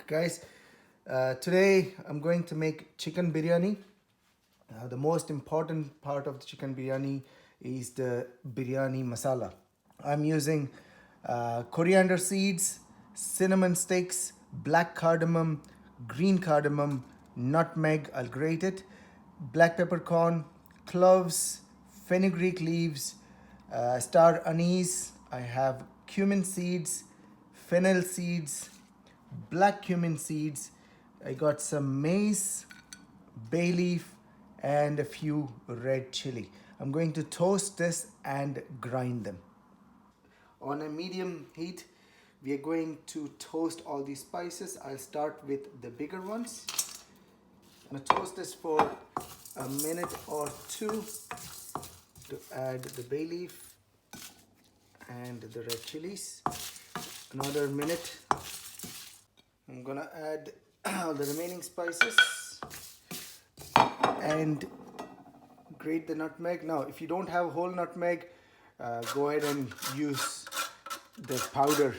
Guys, today I'm going to make chicken biryani. The most important part of the chicken biryani is the biryani masala. I'm using coriander seeds, cinnamon sticks, black cardamom, green cardamom, nutmeg, I'll grate it, black peppercorn, cloves, fenugreek leaves, star anise. I have cumin seeds, fennel seeds, black cumin seeds. I got some mace, bay leaf, and a few red chili. I'm going to toast this and grind them. On a medium heat, we are going to toast all these spices. I'll start with the bigger ones. I'm going to toast this for a minute or two to add the bay leaf and the red chilies. Another minute. I'm gonna add all the remaining spices and grate the nutmeg. Now, if you don't have whole nutmeg, go ahead and use the powder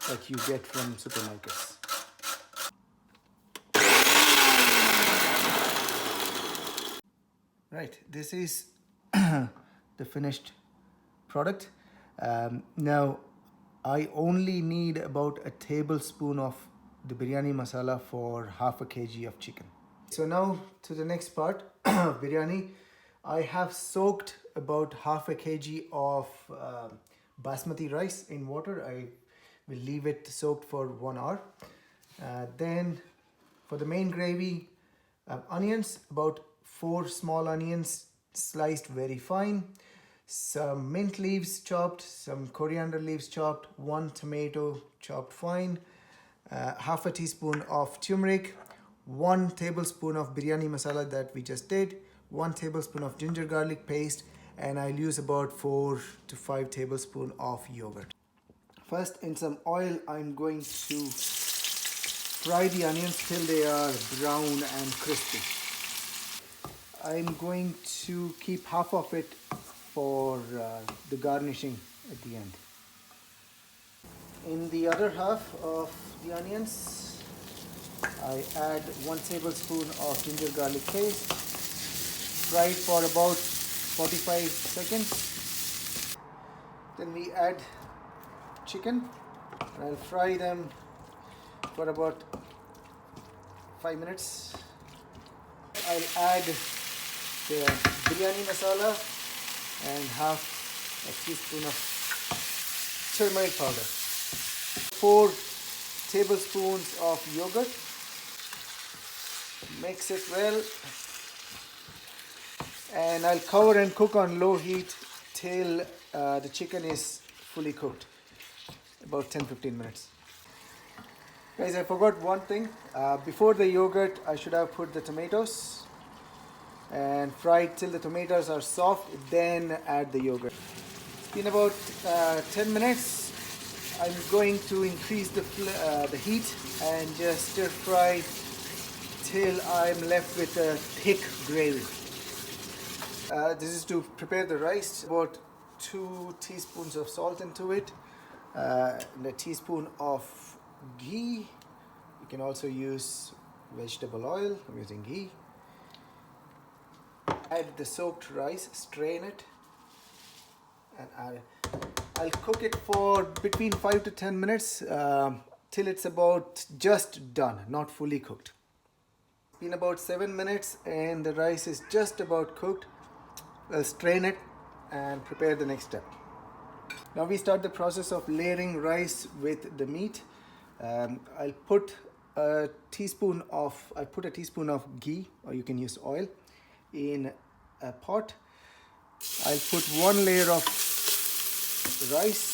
that you get from supermarkets. Right, this is the finished product. Now, I only need about a tablespoon of the biryani masala for half a kg of chicken. So now to the next part, biryani. I have soaked about half a kg of basmati rice in water. I will leave it soaked for 1 hour. Then for the main gravy, onions, about 4 small onions sliced very fine, some mint leaves chopped, some coriander leaves chopped, 1 tomato chopped fine, half a teaspoon of turmeric, 1 tablespoon of biryani masala that we just did, 1 tablespoon of ginger garlic paste, and I'll use about 4 to 5 tablespoons of yogurt. First, in some oil, I'm going to fry the onions till they are brown and crispy. I'm going to keep half of it for the garnishing at the end. In the other half of the onions, I add 1 tablespoon of ginger garlic paste, fry it for about 45 seconds. Then we add chicken, and I'll fry them for about 5 minutes. I'll add the biryani masala and half a teaspoon of turmeric powder. 4 tablespoons of yogurt. Mix it well, and I'll cover and cook on low heat till the chicken is fully cooked, about 10-15 minutes. Guys, I forgot one thing. Before the yogurt, I should have put the tomatoes and fried till the tomatoes are soft, then add the yogurt. It's been about 10 minutes. I'm going to increase the heat and just stir fry till I'm left with a thick gravy. This is to prepare the rice. About 2 teaspoons of salt into it, and a teaspoon of ghee. You can also use vegetable oil. I'm using ghee. Add the soaked rice, strain it, and I'll cook it for between 5 to 10 minutes till it's about just done, not fully cooked. It's been about 7 minutes and the rice is just about cooked. I'll strain it and prepare the next step. Now we start the process of layering rice with the meat. I put a teaspoon of ghee, or you can use oil, in a pot. I'll put 1 layer of rice,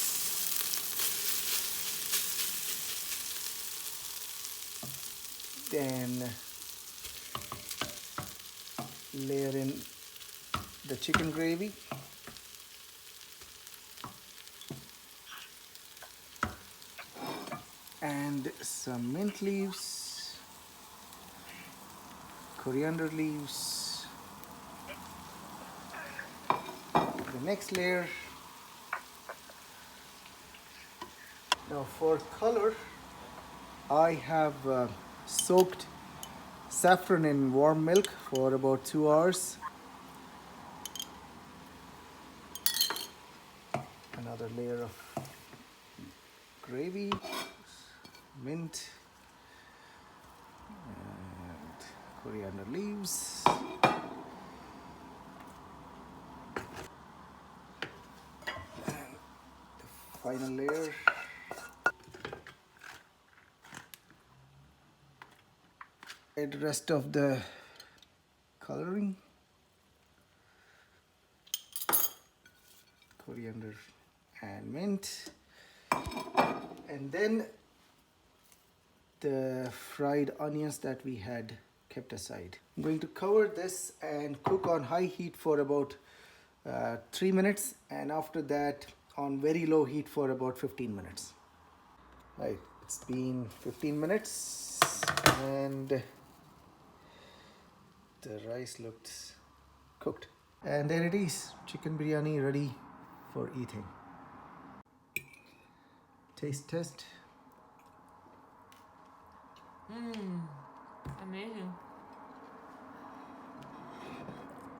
then layer in the chicken gravy, and some mint leaves, coriander leaves. The next layer. Now for color, I have soaked saffron in warm milk for about 2 hours. Another layer of gravy, mint, and coriander leaves. And the final layer. Add the rest of the coloring, coriander and mint, and then the fried onions that we had kept aside. I'm going to cover this and cook on high heat for about 3 minutes, and after that on very low heat for about 15 minutes. Right, it's been 15 minutes and the rice looks cooked. And there it is, chicken biryani ready for eating. Taste test. Amazing.